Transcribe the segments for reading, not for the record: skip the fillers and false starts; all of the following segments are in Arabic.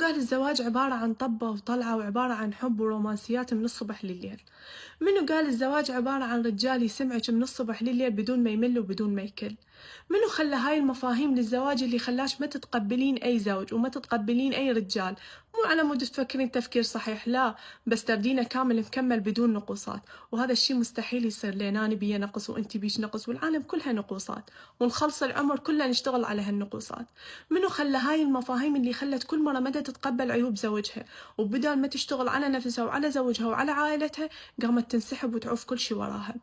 قال الزواج عبارة عن طبة وطلعة وعبارة عن حب ورومانسيات من الصبح لليل؟ منو قال الزواج عبارة عن رجال يسمعك من الصبح لليل بدون ما يمل وبدون ما يكل؟ منو خلى هاي المفاهيم للزواج اللي خلاش ما تتقبلين أي زوج وما تتقبلين أي رجال؟ مو على مود تفكرين تفكير صحيح، لا، بس تردينه كامل مكمل بدون نقوصات. وهذا الشي مستحيل يصير، لأن أنا بيا نقص وأنتي بيش نقص والعالم كلها نقوصات، ونخلص العمر كله نشتغل على هالنقوصات. منو خلى هاي المفاهيم اللي خلت كل مرة مدى تتقبل عيوب زوجها، وبدل ما تشتغل على نفسها وعلى زوجها وعلى عائلتها قامت تنسحب وتعوف كل شي وراها؟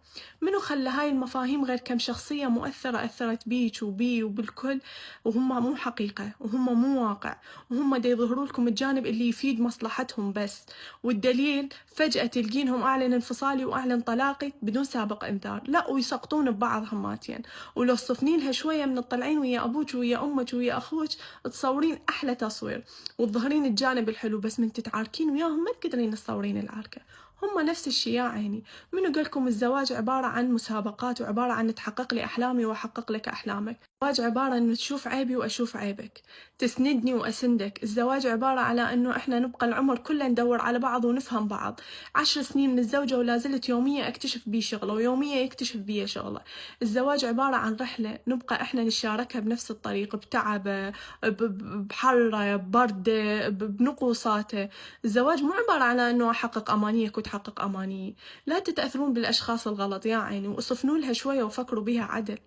منو خلى هاي المفاهيم غير كم شخصية مؤثرة أثرت بيك وبي وبالكل وهم مو حقيقة وهم مو واقع، وهم دا يظهروا لكم الجانب اللي يفيد مصلحتهم بس؟ والدليل فجأة تلقينهم أعلن انفصالي وأعلن طلاقي بدون سابق إنذار، لا ويسقطون ببعض هماتين. ولو صفنين لها شوية من الطلعين ويا أبوك ويا أمك ويا أخوك تصورين أحلى تصوير وتظهرين الجانب الحلو، بس من تتعاركين وياهم ما تقدرين تصورين العركة. هم نفس الشي يا عيني. منو قالكم الزواج عبارة عن مسابقات وعبارة عن تحقق لي أحلامي وأحقق لك أحلامك؟ الزواج عبارة أنه تشوف عيبي وأشوف عيبك، تسندني وأسندك. الزواج عبارة على أنه إحنا نبقى العمر كله ندور على بعض ونفهم بعض. 10 سنين من الزوجة ولا زلت يومية أكتشف بيه شغلة ويومية يكتشف بيه شغلة. الزواج عبارة عن رحلة نبقى إحنا نشاركها بنفس الطريق، بتعبه، بحره، ببرده، بنقوصاته. الزواج مو عبارة على أنه أحقق أمانيك وتحقق أمانيي. لا تتأثرون بالأشخاص الغلط يا عيني، وصفنوا لها شوية وفكروا بها عدل.